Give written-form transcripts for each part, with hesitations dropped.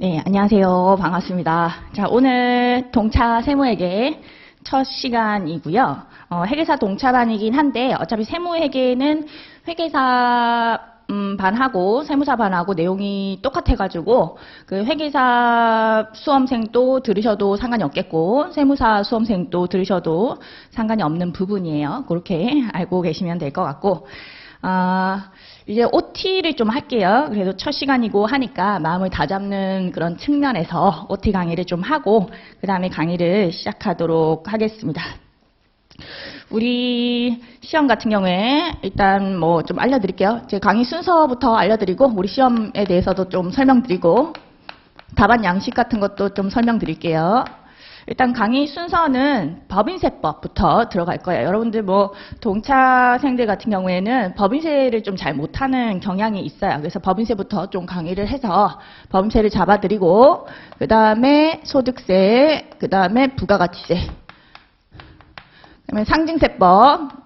네, 안녕하세요. 반갑습니다. 자, 오늘 동차 세무회계 첫 시간이고요. 회계사 동차반이긴 한데 어차피 세무회계는 회계사 반하고 세무사 반하고 내용이 똑같아가지고 그 회계사 수험생도 들으셔도 상관이 없겠고 세무사 수험생도 들으셔도 상관이 없는 부분이에요. 그렇게 알고 계시면 될 것 같고 이제 OT를 좀 할게요. 그래도 첫 시간이고 하니까 마음을 다잡는 그런 측면에서 OT 강의를 좀 하고 그 다음에 강의를 시작하도록 하겠습니다. 우리 시험 같은 경우에 일단 뭐 좀 알려드릴게요. 제 강의 순서부터 알려드리고 우리 시험에 대해서도 좀 설명드리고 답안 양식 같은 것도 좀 설명드릴게요. 일단 강의 순서는 법인세법부터 들어갈 거예요. 여러분들 뭐 동차생들 같은 경우에는 법인세를 좀 잘 못하는 경향이 있어요. 그래서 법인세부터 좀 강의를 해서 법인세를 잡아드리고 그 다음에 소득세, 그 다음에 부가가치세, 그 다음에 상증세법.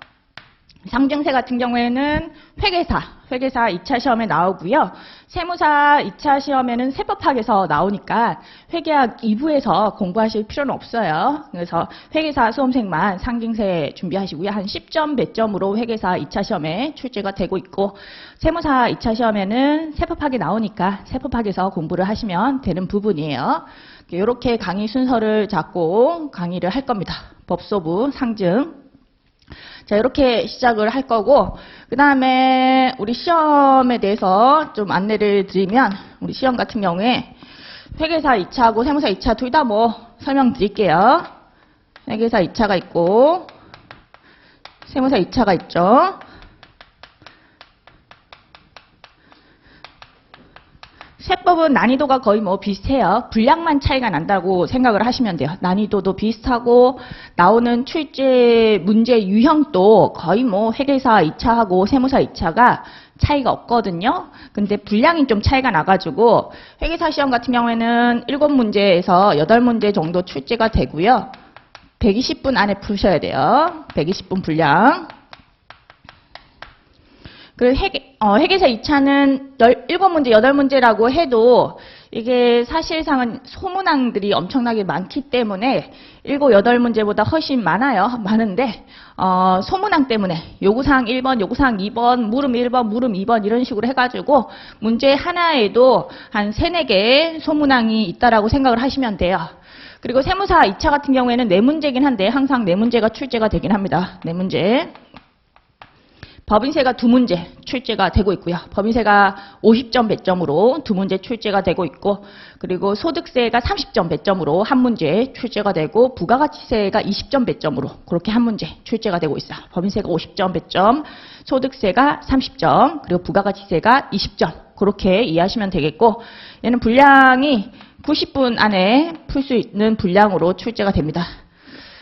상증세 같은 경우에는 회계사 2차 시험에 나오고요. 세무사 2차 시험에는 세법학에서 나오니까 회계학 2부에서 공부하실 필요는 없어요. 그래서 회계사 수험생만 상증세 준비하시고요. 한 10점, 배점으로 회계사 2차 시험에 출제가 되고 있고 세무사 2차 시험에는 세법학이 나오니까 세법학에서 공부를 하시면 되는 부분이에요. 이렇게 강의 순서를 잡고 강의를 할 겁니다. 법소부, 상증. 자, 이렇게 시작을 할 거고, 그 다음에 우리 시험에 대해서 좀 안내를 드리면, 우리 시험 같은 경우에 회계사 2차하고 세무사 2차 둘 다 뭐 설명드릴게요. 회계사 2차가 있고, 세무사 2차가 있죠. 세법은 난이도가 거의 뭐 비슷해요. 분량만 차이가 난다고 생각을 하시면 돼요. 난이도도 비슷하고 나오는 출제 문제 유형도 거의 뭐 회계사 2차하고 세무사 2차가 차이가 없거든요. 근데 분량이 좀 차이가 나가지고 회계사 시험 같은 경우에는 7문제에서 8문제 정도 출제가 되고요. 120분 안에 푸셔야 돼요. 120분 분량. 그 회계사 2차는 17문제, 8문제라고 해도 이게 사실상은 소문항들이 엄청나게 많기 때문에 7, 8문제보다 훨씬 많은데 소문항 때문에 요구사항 1번, 요구사항 2번, 물음 1번, 물음 2번 이런 식으로 해가지고 문제 하나에도 한 3, 4개 소문항이 있다라고 생각을 하시면 돼요. 그리고 세무사 2차 같은 경우에는 4문제긴 한데 항상 4문제가 출제가 되긴 합니다. 4문제. 법인세가 2문제 출제가 되고 있고요. 법인세가 50점 배점으로 2문제 출제가 되고 있고 그리고 소득세가 30점 배점으로 1문제 출제가 되고 부가가치세가 20점 배점으로 그렇게 1문제 출제가 되고 있어요. 법인세가 50점 배점, 소득세가 30점, 그리고 부가가치세가 20점 그렇게 이해하시면 되겠고 얘는 분량이 90분 안에 풀 수 있는 분량으로 출제가 됩니다.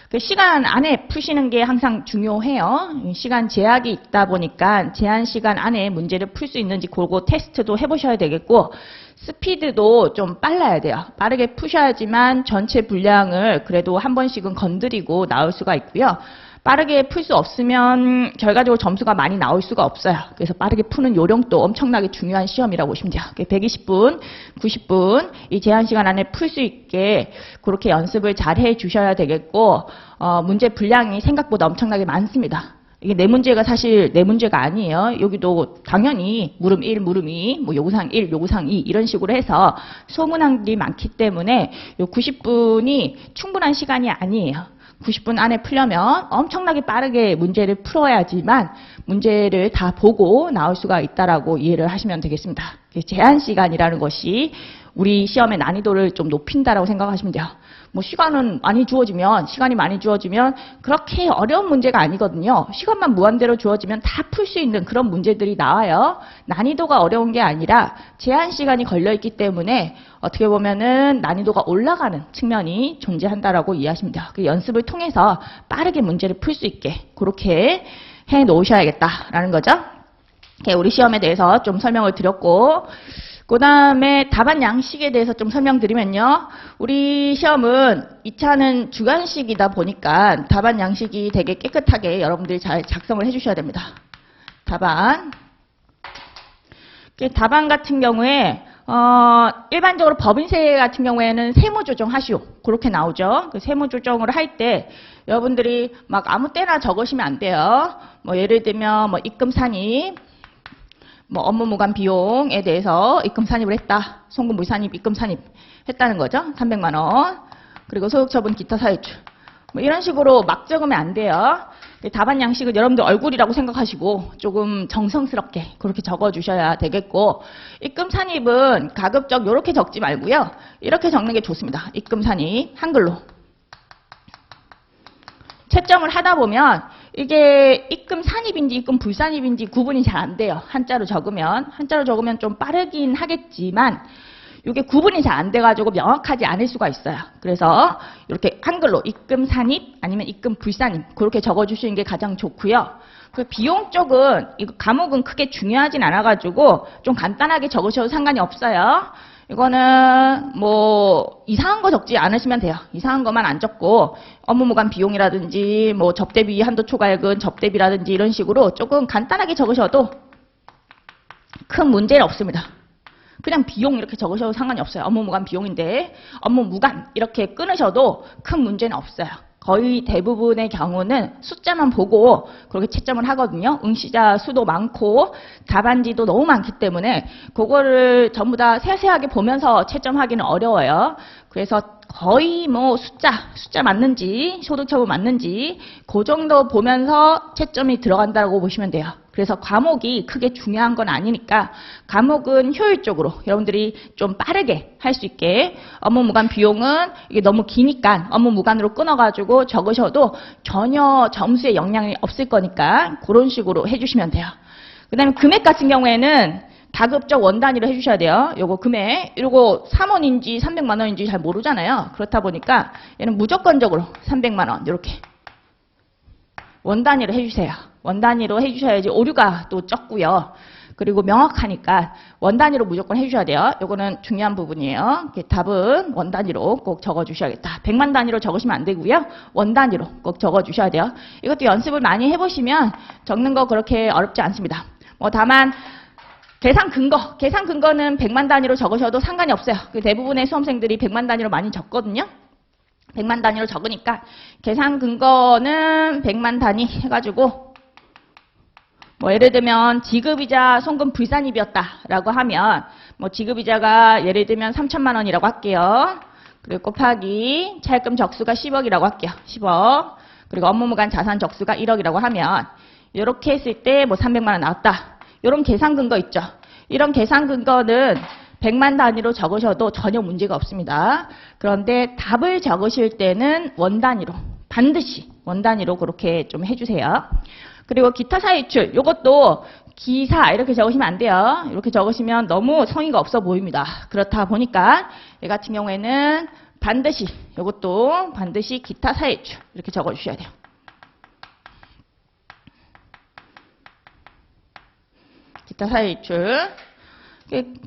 그 시간 안에 푸시는 게 항상 중요해요. 시간 제약이 있다 보니까 제한 시간 안에 문제를 풀 수 있는지 그거 테스트도 해보셔야 되겠고 스피드도 좀 빨라야 돼요. 빠르게 푸셔야지만 전체 분량을 그래도 한 번씩은 건드리고 나올 수가 있고요. 빠르게 풀 수 없으면 결과적으로 점수가 많이 나올 수가 없어요. 그래서 빠르게 푸는 요령도 엄청나게 중요한 시험이라고 보시면 돼요. 120분, 90분 이 제한 시간 안에 풀 수 있게 그렇게 연습을 잘 해주셔야 되겠고 문제 분량이 생각보다 엄청나게 많습니다. 이게 4문제가 사실 4문제가 아니에요. 여기도 당연히 물음 1, 물음 2, 뭐 요구사항 1, 요구사항 2 이런 식으로 해서 소문항들이 많기 때문에 요 90분이 충분한 시간이 아니에요. 90분 안에 풀려면 엄청나게 빠르게 문제를 풀어야지만 문제를 다 보고 나올 수가 있다라고 이해를 하시면 되겠습니다. 제한 시간이라는 것이 우리 시험의 난이도를 좀 높인다라고 생각하시면 돼요. 뭐 시간이 많이 주어지면 그렇게 어려운 문제가 아니거든요. 시간만 무한대로 주어지면 다 풀 수 있는 그런 문제들이 나와요. 난이도가 어려운 게 아니라 제한 시간이 걸려 있기 때문에 어떻게 보면은 난이도가 올라가는 측면이 존재한다라고 이해하시면 돼요. 그 연습을 통해서 빠르게 문제를 풀 수 있게 그렇게 해 놓으셔야겠다라는 거죠. 우리 시험에 대해서 좀 설명을 드렸고 그 다음에 답안 양식에 대해서 좀 설명드리면요. 우리 시험은 2차는 주관식이다 보니까 답안 양식이 되게 깨끗하게 여러분들이 잘 작성을 해주셔야 됩니다. 답안 같은 경우에 일반적으로 법인세 같은 경우에는 세무조정 하시오. 그렇게 나오죠. 그 세무조정을 할 때 여러분들이 막 아무 때나 적으시면 안 돼요. 뭐 예를 들면 뭐 입금 산입, 뭐 업무 무관 비용에 대해서 입금 산입을 했다. 송금 무산입, 입금 산입 했다는 거죠. 300만 원. 그리고 소득처분 기타 사유출. 뭐 이런 식으로 막 적으면 안 돼요. 답안 양식은 여러분들 얼굴이라고 생각하시고 조금 정성스럽게 그렇게 적어주셔야 되겠고, 입금 산입은 가급적 이렇게 적지 말고요. 이렇게 적는 게 좋습니다. 입금 산입 한글로. 채점을 하다 보면 이게 입금 산입인지 입금 불산입인지 구분이 잘 안 돼요. 한자로 적으면 좀 빠르긴 하겠지만 이게 구분이 잘 안 돼가지고 명확하지 않을 수가 있어요. 그래서 이렇게 한글로 입금 산입 아니면 입금 불산입 그렇게 적어주시는 게 가장 좋고요. 그 비용 쪽은 이거 과목은 크게 중요하진 않아가지고 좀 간단하게 적으셔도 상관이 없어요. 이거는 뭐 이상한 거 적지 않으시면 돼요. 이상한 것만 안 적고 업무 무관 비용이라든지 뭐 접대비 한도 초과액은 접대비라든지 이런 식으로 조금 간단하게 적으셔도 큰 문제는 없습니다. 그냥 비용 이렇게 적으셔도 상관이 없어요. 업무 무관 비용인데 업무 무관 이렇게 끊으셔도 큰 문제는 없어요. 거의 대부분의 경우는 숫자만 보고 그렇게 채점을 하거든요. 응시자 수도 많고 답안지도 너무 많기 때문에 그거를 전부 다 세세하게 보면서 채점하기는 어려워요. 그래서 거의 뭐 숫자 맞는지 소득처분 맞는지 그 정도 보면서 채점이 들어간다고 보시면 돼요. 그래서 과목이 크게 중요한 건 아니니까 과목은 효율적으로 여러분들이 좀 빠르게 할 수 있게 업무 무관 비용은 이게 너무 기니까 업무 무관으로 끊어가지고 적으셔도 전혀 점수에 영향이 없을 거니까 그런 식으로 해주시면 돼요. 그 다음에 금액 같은 경우에는 다급적 원 단위로 해주셔야 돼요. 요거 금액, 이거 3원인지 300만 원인지 잘 모르잖아요. 그렇다 보니까 얘는 무조건적으로 300만 원 이렇게 원 단위로 해주세요. 원 단위로 해주셔야지 오류가 또 적고요. 그리고 명확하니까 원 단위로 무조건 해주셔야 돼요. 요거는 중요한 부분이에요. 답은 원 단위로 꼭 적어주셔야겠다. 100만 단위로 적으시면 안 되고요. 원 단위로 꼭 적어주셔야 돼요. 이것도 연습을 많이 해보시면 적는 거 그렇게 어렵지 않습니다. 뭐 다만 계산 근거는 100만 단위로 적으셔도 상관이 없어요. 대부분의 수험생들이 100만 단위로 많이 적거든요. 100만 단위로 적으니까 계산 근거는 100만 단위 해가지고 뭐 예를 들면 지급이자 송금 불산입이었다라고 하면 뭐 지급이자가 예를 들면 3천만 원이라고 할게요. 그리고 곱하기 차입금 적수가 10억이라고 할게요. 10억. 그리고 업무 무관 자산 적수가 1억이라고 하면 이렇게 했을 때 뭐 300만 원 나왔다. 이런 계산 근거 있죠. 이런 계산 근거는 100만 단위로 적으셔도 전혀 문제가 없습니다. 그런데 답을 적으실 때는 원 단위로, 반드시 원 단위로 그렇게 좀 해주세요. 그리고 기타 사유출, 이것도 기사 이렇게 적으시면 안 돼요. 이렇게 적으시면 너무 성의가 없어 보입니다. 그렇다 보니까 이 같은 경우에는 반드시, 이것도 반드시 기타 사유출 이렇게 적어주셔야 돼요. 기타 사유출.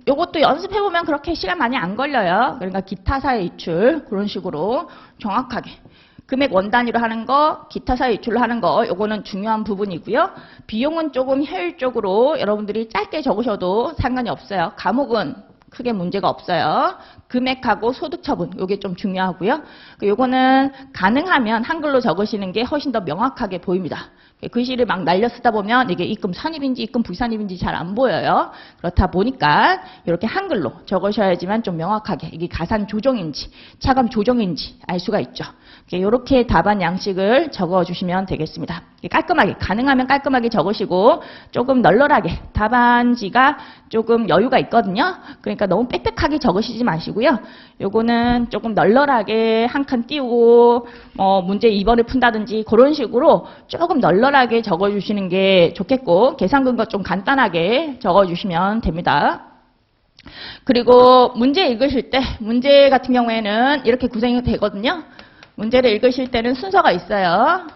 이것도 연습해보면 그렇게 시간 많이 안 걸려요. 그러니까 기타 사유출 그런 식으로 정확하게 금액 원 단위로 하는 거, 기타 사유출로 하는 거 요거는 중요한 부분이고요. 비용은 조금 효율적으로 여러분들이 짧게 적으셔도 상관이 없어요. 과목은 크게 문제가 없어요. 금액하고 소득처분 요게 좀 중요하고요. 요거는 가능하면 한글로 적으시는 게 훨씬 더 명확하게 보입니다. 글씨를 막 날려 쓰다 보면 이게 입금 산입인지 입금 불산입인지 잘 안 보여요. 그렇다 보니까 이렇게 한글로 적으셔야지만 좀 명확하게 이게 가산 조정인지 차감 조정인지 알 수가 있죠. 이렇게 답안 양식을 적어주시면 되겠습니다. 깔끔하게, 가능하면 깔끔하게 적으시고 조금 널널하게 답안지가 조금 여유가 있거든요. 그러니까 너무 빽빽하게 적으시지 마시고요. 요거는 조금 널널하게 한 칸 띄우고 문제 2번을 푼다든지 그런 식으로 조금 널널하게 적어주시는 게 좋겠고 계산 근거 좀 간단하게 적어주시면 됩니다. 그리고 문제 읽으실 때 문제 같은 경우에는 이렇게 구성이 되거든요. 문제를 읽으실 때는 순서가 있어요.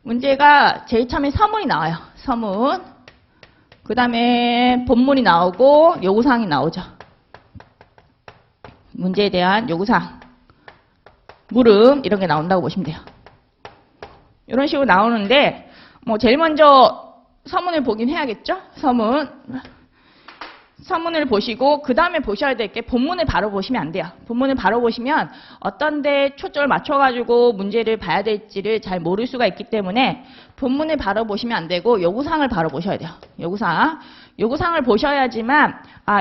문제가 제일 처음에 서문이 나와요. 서문. 그 다음에 본문이 나오고 요구사항이 나오죠. 문제에 대한 요구사항, 물음 이런 게 나온다고 보시면 돼요. 이런 식으로 나오는데 뭐 제일 먼저 서문을 보긴 해야겠죠. 서문. 서문을 보시고 그 다음에 보셔야 될 게 본문을 바로 보시면 안 돼요. 본문을 바로 보시면 어떤 데 초점을 맞춰가지고 문제를 봐야 될지를 잘 모를 수가 있기 때문에 본문을 바로 보시면 안 되고 요구사항을 바로 보셔야 돼요. 요구사항을 보셔야지만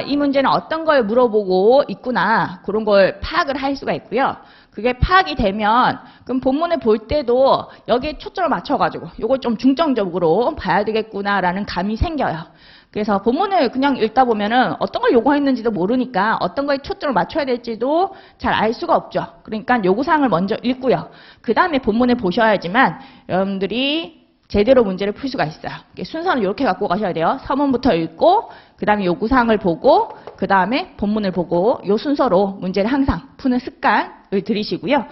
이 문제는 어떤 걸 물어보고 있구나 그런 걸 파악을 할 수가 있고요. 그게 파악이 되면 그럼 본문을 볼 때도 여기에 초점을 맞춰가지고 요걸 좀 중점적으로 봐야 되겠구나라는 감이 생겨요. 그래서 본문을 그냥 읽다 보면은 어떤 걸 요구했는지도 모르니까 어떤 거에 초점을 맞춰야 될지도 잘 알 수가 없죠. 그러니까 요구사항을 먼저 읽고요. 그 다음에 본문을 보셔야지만 여러분들이 제대로 문제를 풀 수가 있어요. 순서는 이렇게 갖고 가셔야 돼요. 서문부터 읽고 그 다음에 요구사항을 보고 그 다음에 본문을 보고 요 순서로 문제를 항상 푸는 습관을 들이시고요.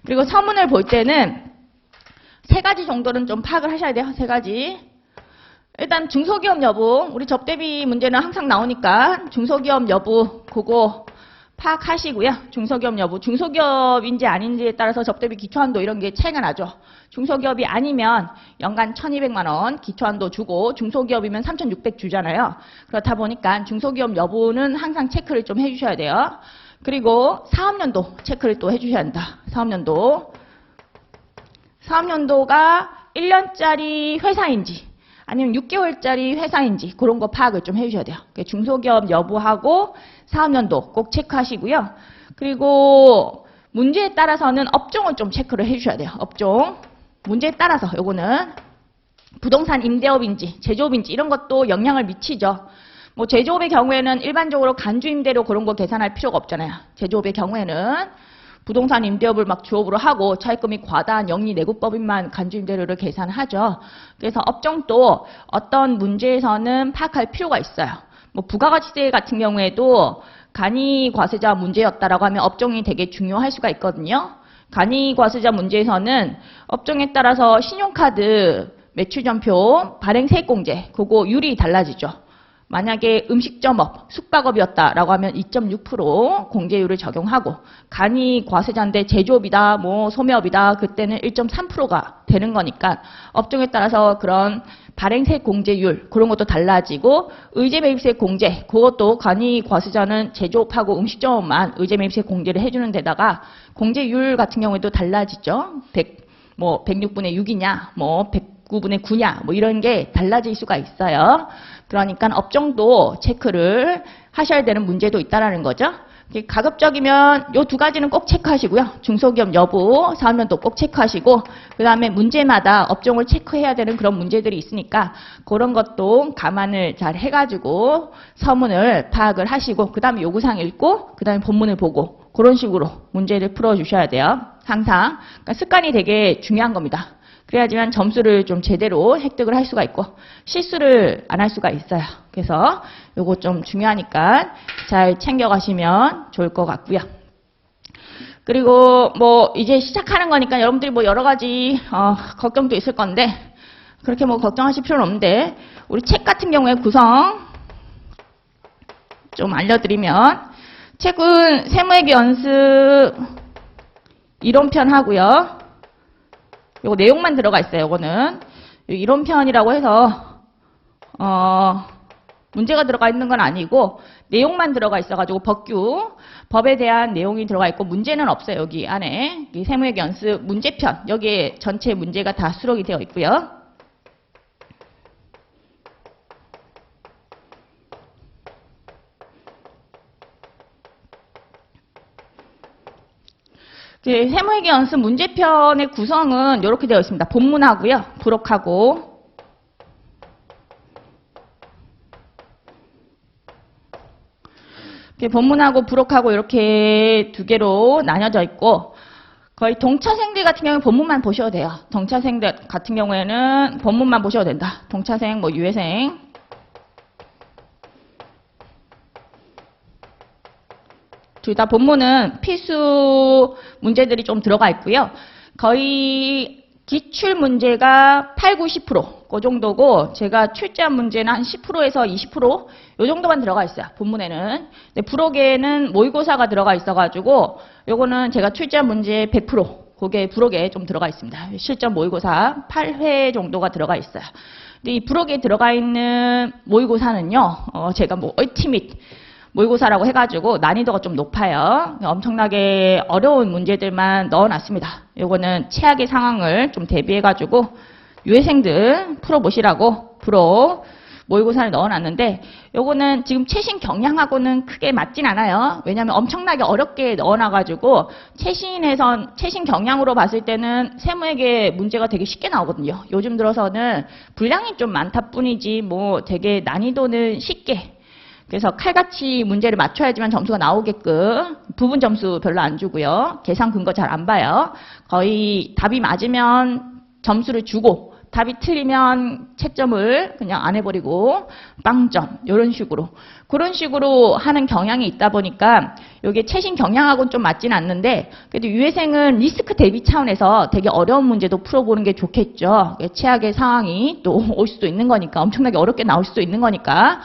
그리고 서문을 볼 때는 3가지 정도는 좀 파악을 하셔야 돼요. 3가지. 일단 중소기업 여부, 우리 접대비 문제는 항상 나오니까 중소기업 여부 그거 파악하시고요. 중소기업 여부, 중소기업인지 아닌지에 따라서 접대비 기초한도 이런 게 차이가 나죠. 중소기업이 아니면 연간 1,200만 원 기초한도 주고 중소기업이면 3,600 주잖아요. 그렇다 보니까 중소기업 여부는 항상 체크를 좀 해주셔야 돼요. 그리고 사업연도 체크를 또 해주셔야 한다. 사업연도가 1년짜리 회사인지 아니면 6개월짜리 회사인지 그런 거 파악을 좀 해주셔야 돼요. 중소기업 여부하고 사업연도 꼭 체크하시고요. 그리고 문제에 따라서는 업종을 좀 체크를 해주셔야 돼요. 업종. 문제에 따라서 요거는 부동산 임대업인지 제조업인지 이런 것도 영향을 미치죠. 뭐 제조업의 경우에는 일반적으로 간주임대료 그런 거 계산할 필요가 없잖아요. 제조업의 경우에는 부동산 임대업을 막 주업으로 하고 차입금이 과다한 영리 내구법인만 간주임대료를 계산하죠. 그래서 업종도 어떤 문제에서는 파악할 필요가 있어요. 뭐 부가가치세 같은 경우에도 간이과세자 문제였다라고 하면 업종이 되게 중요할 수가 있거든요. 간이과세자 문제에서는 업종에 따라서 신용카드 매출전표 발행 세액공제 그거 율이 달라지죠. 만약에 음식점업, 숙박업이었다라고 하면 2.6% 공제율을 적용하고 간이 과세자인데 제조업이다, 뭐 소매업이다 그때는 1.3%가 되는 거니까 업종에 따라서 그런 발행세액 공제율 그런 것도 달라지고 의제매입세액 공제 그것도 간이 과세자는 제조업하고 음식점업만 의제매입세액 공제를 해주는 데다가 공제율 같은 경우에도 달라지죠. 106분의 6이냐, 뭐 109분의 9냐, 뭐 이런 게 달라질 수가 있어요. 그러니까 업종도 체크를 하셔야 되는 문제도 있다라는 거죠. 가급적이면 이 2가지는 꼭 체크하시고요. 중소기업 여부, 사업연도 꼭 체크하시고 그 다음에 문제마다 업종을 체크해야 되는 그런 문제들이 있으니까 그런 것도 감안을 잘 해가지고 서문을 파악을 하시고 그 다음에 요구사항 읽고 그 다음에 본문을 보고 그런 식으로 문제를 풀어주셔야 돼요. 항상. 그러니까 습관이 되게 중요한 겁니다. 그래야지만 점수를 좀 제대로 획득을 할 수가 있고 실수를 안 할 수가 있어요. 그래서 요거 좀 중요하니까 잘 챙겨가시면 좋을 것 같고요. 그리고 뭐 이제 시작하는 거니까 여러분들이 뭐 여러 가지 걱정도 있을 건데 그렇게 뭐 걱정하실 필요는 없는데 우리 책 같은 경우에 구성 좀 알려드리면 책은 세무회계 연습 이론편 하고요. 요거 내용만 들어가 있어요. 요거는 이론편이라고 해서 문제가 들어가 있는 건 아니고 내용만 들어가 있어가지고 법에 대한 내용이 들어가 있고 문제는 없어요. 여기 안에 이 세무회계 연습 문제편 여기에 전체 문제가 다 수록이 되어 있고요. 세무회계 연습 문제편의 구성은 이렇게 되어 있습니다. 본문하고요. 부록하고 본문하고 부록하고 이렇게 2개로 나뉘어져 있고 거의 동차생들 같은 경우는 본문만 보셔도 돼요. 동차생들 같은 경우에는 본문만 보셔도 된다. 동차생, 뭐 유해생 둘 다 본문은 필수 문제들이 좀 들어가 있고요. 거의 기출 문제가 8, 90%, 그 정도고 제가 출제한 문제는 한 10%에서 20%, 요 정도만 들어가 있어요. 본문에는. 근데 부록에는 모의고사가 들어가 있어가지고 요거는 제가 출제한 문제 100%, 그게 부록에 좀 들어가 있습니다. 실전 모의고사 8회 정도가 들어가 있어요. 근데 이 부록에 들어가 있는 모의고사는요, 제가 뭐 얼티밋 모의고사라고 해가지고 난이도가 좀 높아요. 엄청나게 어려운 문제들만 넣어놨습니다. 요거는 최악의 상황을 좀 대비해가지고 유해생들 풀어보시라고 부록 모의고사를 넣어놨는데, 요거는 지금 최신 경향하고는 크게 맞진 않아요. 왜냐하면 엄청나게 어렵게 넣어놔가지고 최신 경향으로 봤을 때는 세무에게 문제가 되게 쉽게 나오거든요. 요즘 들어서는 분량이 좀 많다 뿐이지 뭐 되게 난이도는 쉽게, 그래서 칼같이 문제를 맞춰야지만 점수가 나오게끔 부분 점수 별로 안 주고요. 계산 근거 잘 안 봐요. 거의 답이 맞으면 점수를 주고 답이 틀리면 채점을 그냥 안 해버리고 빵점 이런 식으로, 그런 식으로 하는 경향이 있다 보니까 이게 최신 경향하고는 좀 맞지는 않는데, 그래도 유해생은 리스크 대비 차원에서 되게 어려운 문제도 풀어보는 게 좋겠죠. 최악의 상황이 또 올 수도 있는 거니까, 엄청나게 어렵게 나올 수도 있는 거니까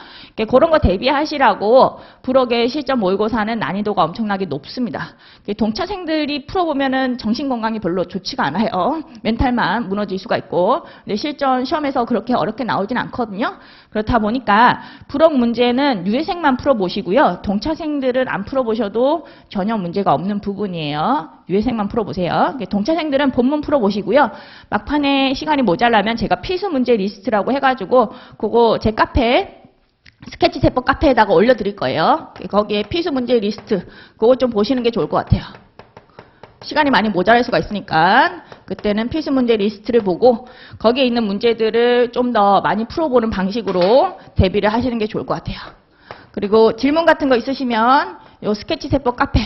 그런 거 대비하시라고 부록의 실전 모의고사는 난이도가 엄청나게 높습니다. 동차생들이 풀어보면은 정신건강이 별로 좋지가 않아요. 멘탈만 무너질 수가 있고, 근데 실전 시험에서 그렇게 어렵게 나오진 않거든요. 그렇다 보니까 부록 문제는 유해생만 풀어보시고요. 동차생들은 안 풀어보셔도 전혀 문제가 없는 부분이에요. 유해생만 풀어보세요. 동차생들은 본문 풀어보시고요. 막판에 시간이 모자라면 제가 필수 문제 리스트라고 해가지고 그거 제 카페 스케치 세법 카페에다가 올려드릴 거예요. 거기에 필수 문제 리스트 그거 좀 보시는 게 좋을 것 같아요. 시간이 많이 모자랄 수가 있으니까 그때는 필수 문제 리스트를 보고 거기에 있는 문제들을 좀 더 많이 풀어보는 방식으로 대비를 하시는 게 좋을 것 같아요. 그리고 질문 같은 거 있으시면 요 스케치 세법 카페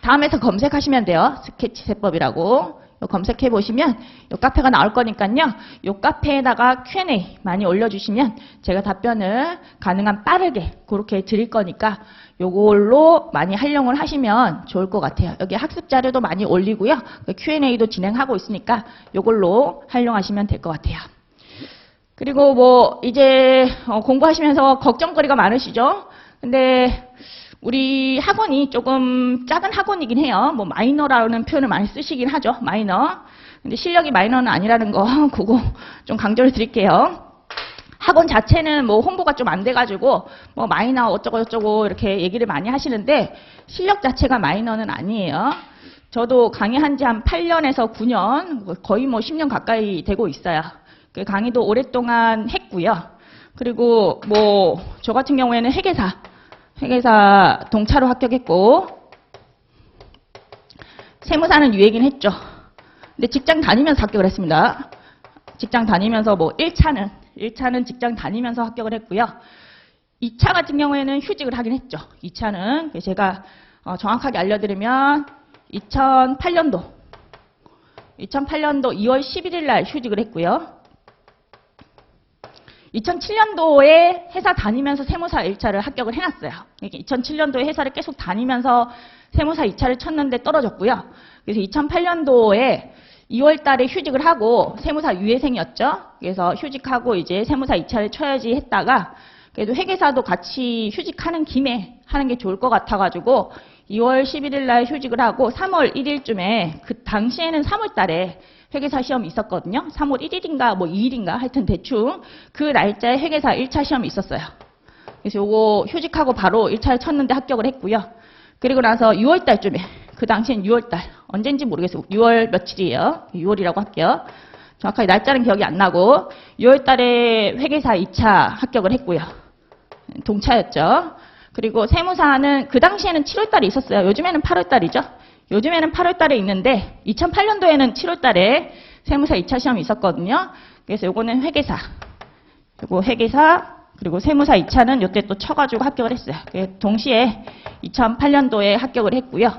다음에서 검색하시면 돼요. 스케치 세법이라고 검색해 보시면 요 카페가 나올 거니까요. 요 카페에다가 Q&A 많이 올려주시면 제가 답변을 가능한 빠르게 그렇게 드릴 거니까 요걸로 많이 활용을 하시면 좋을 것 같아요. 여기 학습 자료도 많이 올리고요. Q&A도 진행하고 있으니까 요걸로 활용하시면 될 것 같아요. 그리고 뭐 이제 공부하시면서 걱정거리가 많으시죠? 근데 우리 학원이 조금 작은 학원이긴 해요. 뭐 마이너라는 표현을 많이 쓰시긴 하죠. 마이너. 근데 실력이 마이너는 아니라는 거 그거 좀 강조를 드릴게요. 학원 자체는 뭐 홍보가 좀 안 돼가지고 뭐 마이너 어쩌고 저쩌고 이렇게 얘기를 많이 하시는데 실력 자체가 마이너는 아니에요. 저도 강의한 지 한 8년에서 9년 거의 뭐 10년 가까이 되고 있어요. 그 강의도 오랫동안 했고요. 그리고 뭐 저 같은 경우에는 회계사 동차로 합격했고 세무사는 유예긴 했죠. 근데 직장 다니면서 합격을 했습니다. 직장 다니면서 뭐 1차는 직장 다니면서 합격을 했고요. 2차 같은 경우에는 휴직을 하긴 했죠. 2차는 제가 정확하게 알려드리면 2008년도 2월 11일 날 휴직을 했고요. 2007년도에 회사 다니면서 세무사 1차를 합격을 해놨어요. 2007년도에 회사를 계속 다니면서 세무사 2차를 쳤는데 떨어졌고요. 그래서 2008년도에 2월 달에 휴직을 하고 세무사 유예생이었죠. 그래서 휴직하고 이제 세무사 2차를 쳐야지 했다가 그래도 회계사도 같이 휴직하는 김에 하는 게 좋을 것 같아가지고 2월 11일 날 휴직을 하고 3월 1일쯤에 그 당시에는 3월 달에 회계사 시험이 있었거든요. 3월 1일인가 뭐 2일인가 하여튼 대충 그 날짜에 회계사 1차 시험이 있었어요. 그래서 요거 휴직하고 바로 1차를 쳤는데 합격을 했고요. 그리고 나서 6월 달쯤에 그 당시엔 6월 달 언젠지 모르겠어요. 6월 며칠이에요. 6월이라고 할게요. 정확하게 날짜는 기억이 안 나고 6월 달에 회계사 2차 합격을 했고요. 동차였죠. 그리고 세무사는 그 당시에는 7월 달에 있었어요. 요즘에는 8월 달이죠. 요즘에는 8월 달에 있는데 2008년도에는 7월 달에 세무사 2차 시험이 있었거든요. 그래서 요거는 회계사. 요거 회계사 그리고 세무사 2차는 요때 또 쳐가지고 합격을 했어요. 동시에 2008년도에 합격을 했고요.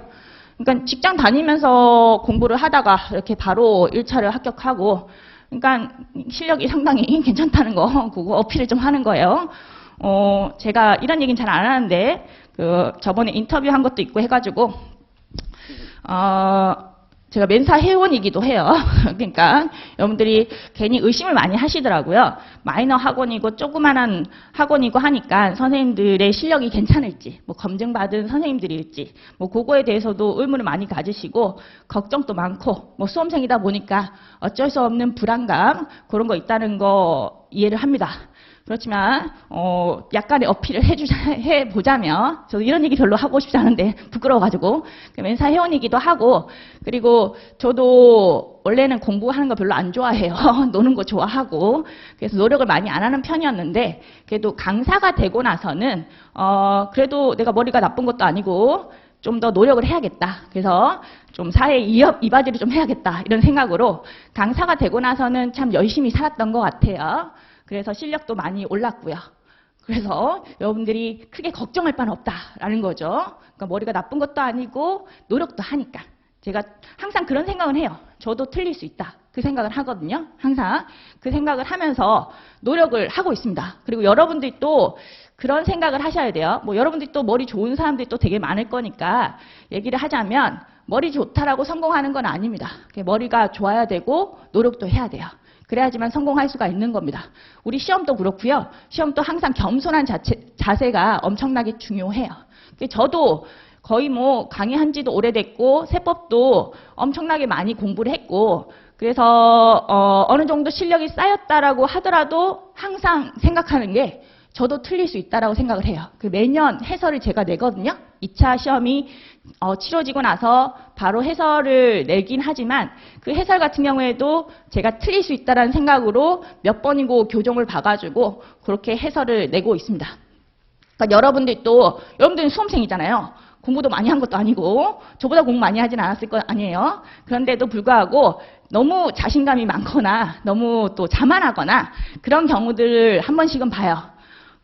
그러니까 직장 다니면서 공부를 하다가 이렇게 바로 1차를 합격하고 그러니까 실력이 상당히 괜찮다는 거 그거 어필을 좀 하는 거예요. 제가 이런 얘기는 잘 안 하는데 저번에 인터뷰한 것도 있고 해가지고 제가 멘사 회원이기도 해요. 그러니까 여러분들이 괜히 의심을 많이 하시더라고요. 마이너 학원이고 조그만한 학원이고 하니까 선생님들의 실력이 괜찮을지, 뭐 검증받은 선생님들일지, 뭐 그거에 대해서도 의문을 많이 가지시고 걱정도 많고, 뭐 수험생이다 보니까 어쩔 수 없는 불안감 그런 거 있다는 거 이해를 합니다. 그렇지만 약간의 어필을 해보자면, 저도 이런 얘기 별로 하고 싶지 않은데 부끄러워가지고 멘사 회원이기도 하고, 그리고 저도 원래는 공부하는 거 별로 안 좋아해요. 노는 거 좋아하고, 그래서 노력을 많이 안 하는 편이었는데, 그래도 강사가 되고 나서는 그래도 내가 머리가 나쁜 것도 아니고 좀 더 노력을 해야겠다. 그래서 좀 사회에 이바지를 좀 해야겠다, 이런 생각으로 강사가 되고 나서는 참 열심히 살았던 것 같아요. 그래서 실력도 많이 올랐고요. 그래서 여러분들이 크게 걱정할 바는 없다라는 거죠. 그러니까 머리가 나쁜 것도 아니고 노력도 하니까. 제가 항상 그런 생각을 해요. 저도 틀릴 수 있다, 그 생각을 하거든요. 항상 그 생각을 하면서 노력을 하고 있습니다. 그리고 여러분들이 또 그런 생각을 하셔야 돼요. 뭐 여러분들이 또 머리 좋은 사람들이 또 되게 많을 거니까 얘기를 하자면, 머리 좋다라고 성공하는 건 아닙니다. 머리가 좋아야 되고 노력도 해야 돼요. 그래야지만 성공할 수가 있는 겁니다. 우리 시험도 그렇고요. 시험도 항상 겸손한 자세가 엄청나게 중요해요. 저도 거의 뭐 강의한 지도 오래됐고 세법도 엄청나게 많이 공부를 했고, 그래서 어느 정도 실력이 쌓였다라고 하더라도 항상 생각하는 게, 저도 틀릴 수 있다라고 생각을 해요. 매년 해설을 제가 내거든요. 2차 시험이 치러지고 나서 바로 해설을 내긴 하지만, 그 해설 같은 경우에도 제가 틀릴 수 있다라는 생각으로 몇 번이고 교정을 봐가지고 그렇게 해설을 내고 있습니다. 그러니까 여러분들은 수험생이잖아요. 공부도 많이 한 것도 아니고 저보다 공부 많이 하진 않았을 거 아니에요. 그런데도 불구하고 너무 자신감이 많거나 너무 또 자만하거나 그런 경우들을 한 번씩은 봐요.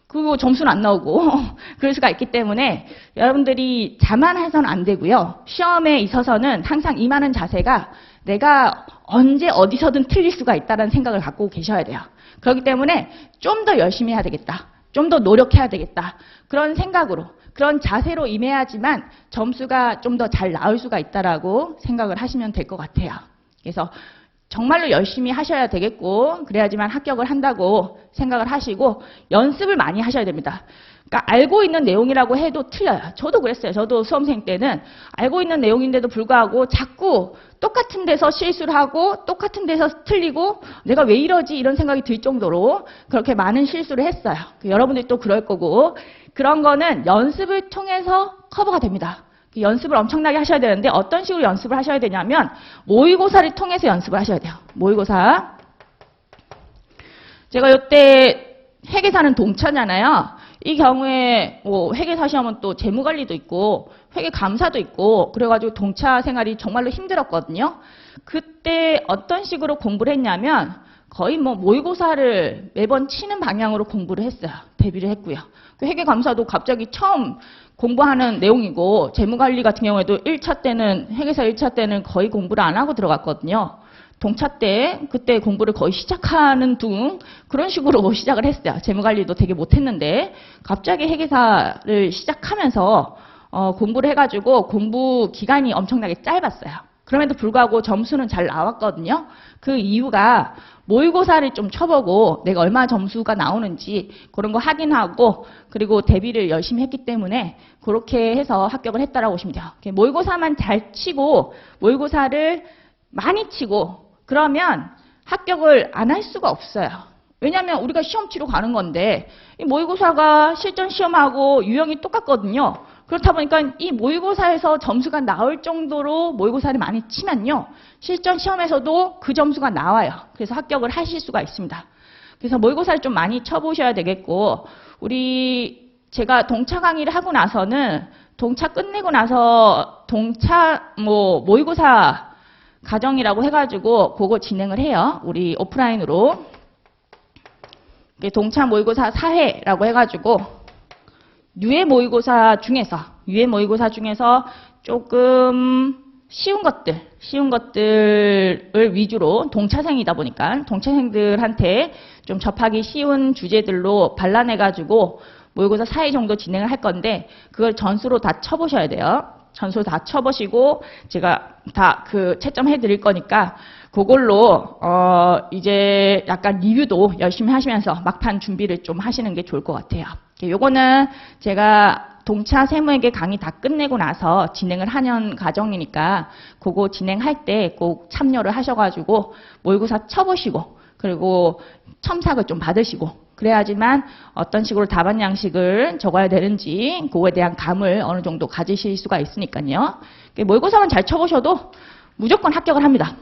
그리고 점수는 안 나오고 그럴 수가 있기 때문에 여러분들이 자만해서는 안 되고요. 시험에 있어서는 항상 임하는 자세가 내가 언제 어디서든 틀릴 수가 있다는 생각을 갖고 계셔야 돼요. 그렇기 때문에 좀 더 열심히 해야 되겠다, 좀 더 노력해야 되겠다, 그런 생각으로, 그런 자세로 임해야지만 점수가 좀 더 잘 나올 수가 있다라고 생각을 하시면 될 것 같아요. 그래서 정말로 열심히 하셔야 되겠고, 그래야지만 합격을 한다고 생각을 하시고 연습을 많이 하셔야 됩니다. 그러니까 알고 있는 내용이라고 해도 틀려요. 저도 그랬어요. 저도 수험생 때는 알고 있는 내용인데도 불구하고 자꾸 똑같은 데서 실수를 하고 똑같은 데서 틀리고 내가 왜 이러지, 이런 생각이 들 정도로 그렇게 많은 실수를 했어요. 여러분들이 또 그럴 거고, 그런 거는 연습을 통해서 커버가 됩니다. 연습을 엄청나게 하셔야 되는데, 어떤 식으로 연습을 하셔야 되냐면 모의고사를 통해서 연습을 하셔야 돼요. 모의고사. 제가 이때 회계사는 동차잖아요. 이 경우에 뭐 회계사 시험은 또 재무관리도 있고 회계감사도 있고, 그래가지고 동차 생활이 정말로 힘들었거든요. 그때 어떤 식으로 공부를 했냐면 거의 뭐 모의고사를 매번 치는 방향으로 공부를 했어요. 대비를 했고요. 회계감사도 갑자기 처음 공부하는 내용이고, 재무관리 같은 경우에도 1차 때는, 회계사 1차 때는 거의 공부를 안 하고 들어갔거든요. 동차 때 그때 공부를 거의 시작하는 둥 그런 식으로 시작을 했어요. 재무관리도 되게 못했는데 갑자기 회계사를 시작하면서 공부를 해가지고 공부 기간이 엄청나게 짧았어요. 그럼에도 불구하고 점수는 잘 나왔거든요. 그 이유가 모의고사를 좀 쳐보고 내가 얼마나 점수가 나오는지 그런 거 확인하고, 그리고 대비를 열심히 했기 때문에 그렇게 해서 합격을 했다라고 보시면 돼요. 모의고사만 잘 치고, 모의고사를 많이 치고 그러면 합격을 안 할 수가 없어요. 왜냐하면 우리가 시험 치러 가는 건데 이 모의고사가 실전 시험하고 유형이 똑같거든요. 그렇다 보니까 이 모의고사에서 점수가 나올 정도로 모의고사를 많이 치면요, 실전 시험에서도 그 점수가 나와요. 그래서 합격을 하실 수가 있습니다. 그래서 모의고사를 좀 많이 쳐보셔야 되겠고, 제가 동차 강의를 하고 나서는 동차 끝내고 나서 동차 모의고사 과정이라고 해가지고 그거 진행을 해요. 우리 오프라인으로. 동차 모의고사 4회라고 해가지고 유예 모의고사 중에서 조금 쉬운 것들을 위주로, 동차생이다 보니까 동차생들한테 좀 접하기 쉬운 주제들로 발라내가지고 모의고사 4회 정도 진행을 할 건데, 그걸 전수로 다 쳐보셔야 돼요. 전수 다 쳐보시고 제가 다 그 채점해 드릴 거니까 그걸로 이제 약간 리뷰도 열심히 하시면서 막판 준비를 좀 하시는 게 좋을 것 같아요. 요거는 제가 동차 세무회계 강의 다 끝내고 나서 진행을 하는 과정이니까 그거 진행할 때 꼭 참여를 하셔가지고 모의고사 쳐보시고 그리고 첨삭을 좀 받으시고 그래야지만 어떤 식으로 답안 양식을 적어야 되는지 그거에 대한 감을 어느 정도 가지실 수가 있으니까요. 모의고사만 잘 쳐보셔도 무조건 합격을 합니다.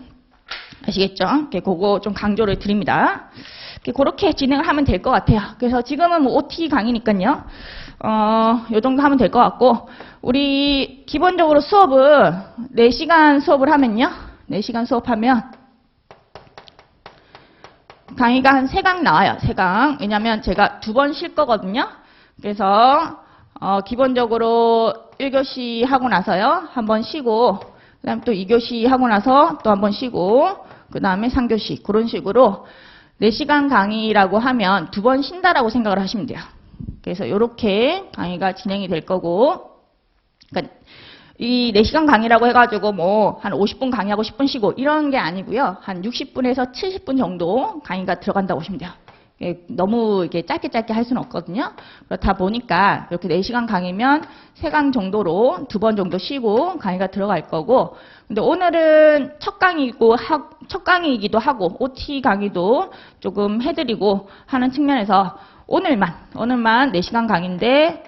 아시겠죠? 그거 좀 강조를 드립니다. 그렇게 진행을 하면 될 것 같아요. 그래서 지금은 뭐 OT 강의니까요. 요 정도 하면 될 것 같고 우리 기본적으로 수업을 4시간 수업을 하면요. 4시간 수업하면 강의가 한 3강 나와요. 3강. 왜냐면 제가 2번 쉴 거거든요. 그래서 기본적으로 1교시 하고 나서요. 한 번 쉬고 그 다음에 또 2교시 하고 나서 또 한 번 쉬고 그 다음에 3교시 그런 식으로 4시간 강의라고 하면 2번 쉰다라고 생각을 하시면 돼요. 그래서 이렇게 강의가 진행이 될 거고 그러니까 이 4시간 강의라고 해가지고 뭐 한 50분 강의하고 10분 쉬고 이런 게 아니고요. 한 60분에서 70분 정도 강의가 들어간다고 보시면 돼요. 너무 이게 짧게 할 수는 없거든요. 그렇다 보니까 이렇게 4시간 강의면 3강 정도로 2번 정도 쉬고 강의가 들어갈 거고 근데 오늘은 첫 강의이기도 하고 OT 강의도 조금 해드리고 하는 측면에서 오늘만 4시간 강의인데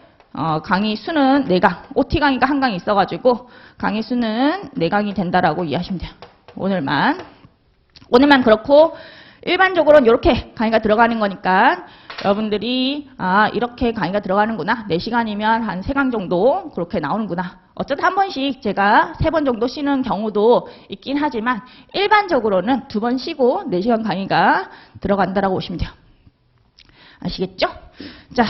강의 수는 4강, OT 강의가 1강이 있어가지고 강의 수는 4강이 된다라고 이해하시면 돼요. 오늘만 그렇고 일반적으로는 이렇게 강의가 들어가는 거니까 여러분들이 이렇게 강의가 들어가는구나. 4시간이면 한 3강 정도 그렇게 나오는구나. 어쨌든 한 번씩 제가 3번 정도 쉬는 경우도 있긴 하지만 일반적으로는 2번 쉬고 4시간 강의가 들어간다라고 보시면 돼요. 아시겠죠? 자,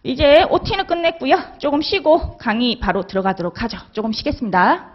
이제 OT는 끝냈고요. 조금 쉬고 강의 바로 들어가도록 하죠. 조금 쉬겠습니다.